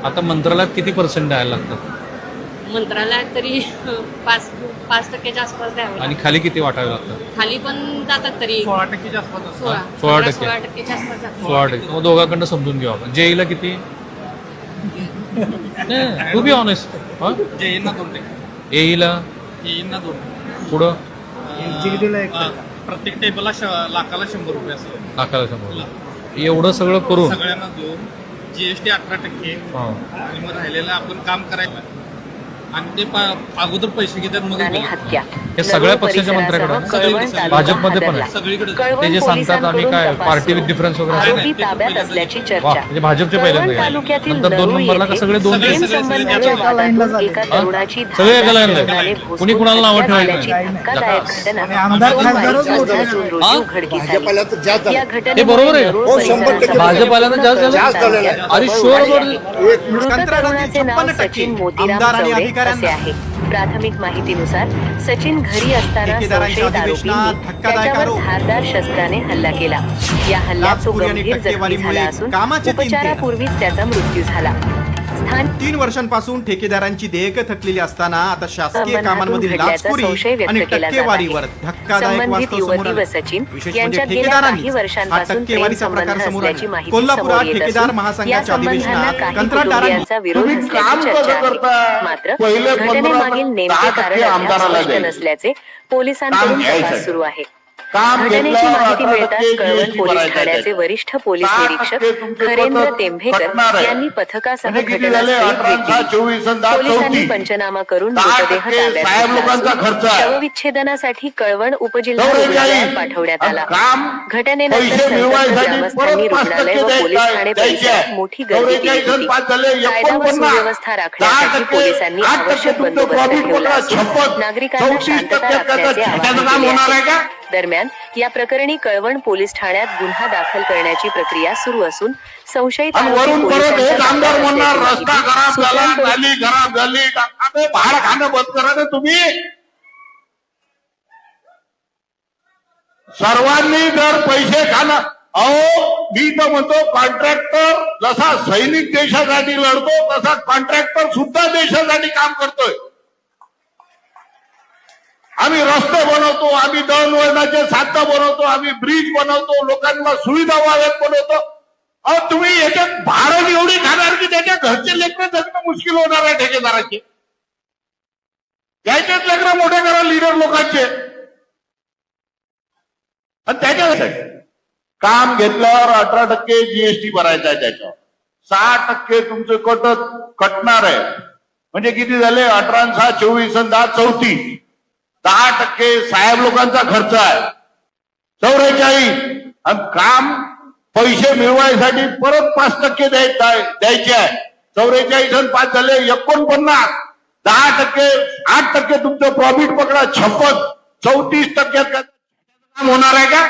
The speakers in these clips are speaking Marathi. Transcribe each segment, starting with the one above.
आता मंत्रालयात किती पर्सेंट द्यायला लागतात? मंत्रालयात तरी 5% आसपास द्यावे आणि लागतात. खाली किती वाटावे लागतात? खाली पण जातात तरी 16% आसपास असतात. 16%. 16% आसपास जातात. 16%. मग दोघांकडनं समजून घेऊ आपण. जेईला किती? To be honest. JE ना 2%. एईला EE ना 2%. पुढं प्रत्येक टेबलला लाखाला 100 रुपये असं नाकाला समोर एवढं सगळं करून सगळ्यांना देऊन GST 18% हां. आणि मग राहिलेलं आपण काम करायला आणि ते अगोदर पैसे घेतात मग हत्या हे सगळ्या पक्षाच्या मंत्र्याकडे आहे. भाजपमध्ये पण आहे. सगळीकडे ते जे सांगतात आम्ही काय पार्टी विथ डिफरन्स वगैरे असं. आरोपी ताब्यात असल्याची वा, चर्चा. म्हणजे भाजपचे पहिल्यांदा आहे. तालुक्यातील नंतर 2 नंबरला का सगळे 2 प्रेम संबंधाच्या वादातून एका तरुणाची सगळे एका लाईनला आहे. धारदार कुणी कुणाला नावं हत्या ठेवायचं झाल्याची नाही. धक्कादायक घटना आमदार खासदारच सोमवारी होते. 15 जून रोजी उघडकीस आली. या हे बरोबर आहे. घटनेमुळे हो, 100% भाजपाला जास्त झालं. अरे शुअर मृत तरुणाचे नाव सचिन मोतीराम चौरे असे आहे. प्राथमिक माहितीनुसार सचिन घरी असताना संशयित आरोपींनी त्याच्यावर धारदार शस्त्राने हल्ला केला. या हल्ल्यात तो गंभीर जखमी झाला असून उपचारापूर्वीच त्याचा मृत्यू झाला. 3 वर्षांपासून ठेकेदारांची देयक थकलेली असताना आता शासकीय कामांमधील लाचखोरी आणि टक्केवारीवर धक्कादायक वास्तव समोर आलं. विशेष म्हणजे ठेकेदारांनी हा टक्केवारीचा प्रकार समोर आला. कोल्हापुरात ठेकेदार महासंघाच्या अधिवेशनात कंत्राटदारांनी मात्र घटनेमागील नेमके कारण अद्याप स्पष्ट नसल्याचे पोलिसांकडून तपास सुरू आहे. घटनेची माहिती मिळताच कळवण पोलीस ठाण्याचे वरिष्ठ पोलीस निरीक्षक हरेंद्र तेंभेकर यांनी पथकासह घटनास्थळी भेट दिली. पोलिसांनी पंचनामा करून मृतदेह ताब्यात घेतला. शवविच्छेदनासाठी कळवण उपजिल्हा रुग्णालयात पाठवण्यात आला. घटनेनंतर संतप्त ग्रामस्थांनी रुग्णालय व पोलीस ठाणे परिसरात मोठी गर्दी केली होती. कायदा व सुव्यवस्था राखण्यासाठी पोलिसांनी आवश्यक बंदोबस्त ठेवला असून नागरिकांना शांतता राखण्याचे आवाहन केले आहे. दरम्यान या प्रकरणी कळवण पोलीस ठाण्यात गुन्हा दाखल करण्याची प्रक्रिया सुरू असून संशयित आरोपी पोलिसांच्या ताब्यात असल्याची माहिती सूत्रांकडून तुम्ही सर्वांनी जर पैसे खाणं मी तर म्हणतो कॉन्ट्रॅक्टर जसा सैनिक देशासाठी लढतो तसा कॉन्ट्रॅक्टर सुद्धा देशासाठी काम करतोय. आम्ही रस्ते बनवतो, आम्ही दळणवळणाचे साधनं बनवतो, आम्ही ब्रिज बनवतो, लोकांना सुविधा व्हाव्यात बनवतो. तुम्ही याच्यात भाडं एवढी खाणार की त्याच्या घरचे लेकरं जगणं मुश्किल होणार आहे ठेकेदाराचे. त्याच्यात लेकरं मोठे करा लीडर लोकांचे. आणि त्याच्यासाठी काम घेतल्यावर 18% GST भरायचा आहे. त्याच्यावर 6% तुमचं कटणार आहे. म्हणजे किती झाले? 18 6 24 आणि 10 34. 10% साहेब लोकांचा खर्च आहे. 44 आणि काम पैसे मिळवायसाठी परत 5% द्यायचे आहे. 44 आणि 5 झाले 49. 10% 8% तुमचं प्रॉफिट पकडा 56. 34% काम होणार आहे का?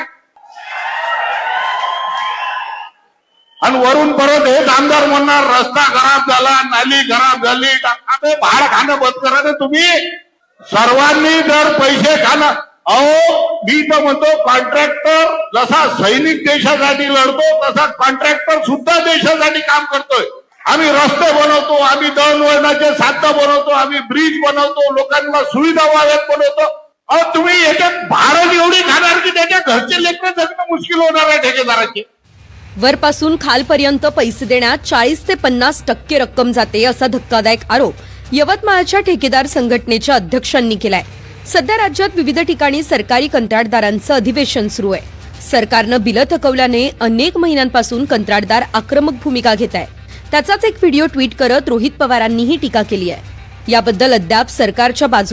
आणि वरून परत हे आमदार म्हणणार रस्ता खराब झाला, नाली खराब झाली, भाडं खाणं बंद करा ना तुम्ही. सर्वांनी जर पैसे खाणं मी तर म्हणतो कॉन्ट्रॅक्टर जसा सैनिक देशासाठी लढतो तसा कॉन्ट्रॅक्टर सुद्धा देशासाठी काम करतोय. आम्ही रस्ते बनवतो, आम्ही दळणवळणाचे साधनं बनवतो, आम्ही ब्रिज बनवतो, लोकांना सुविधा व्हाव्यात बनवतो. तुम्ही याच्यात भाडं एवढी खाणार की त्याच्या घरचे लेकरं जगणं मुश्किल होणार आहे ठेकेदाराचे. वरपासून खालपर्यंत पैसे देण्यात 40 ते 50% रक्कम जाते असा धक्कादायक आरोप यवतमाळच्या ठेकेदार संघटनेच्या अध्यक्षांनी केलाय. सध्या राज्यात विविध ठिकाणी सरकारी कंत्राटदारांचं अधिवेशन सुरू आहे. सरकारनं बिलं थकवल्याने अनेक महिन्यांपासून कंत्राटदार आक्रमक भूमिका घेत आहे. त्याचाच एक व्हिडिओ ट्विट करत रोहित पवारांनीही टीका केली आहे. याबद्दल अद्याप सरकारच्या बाजूने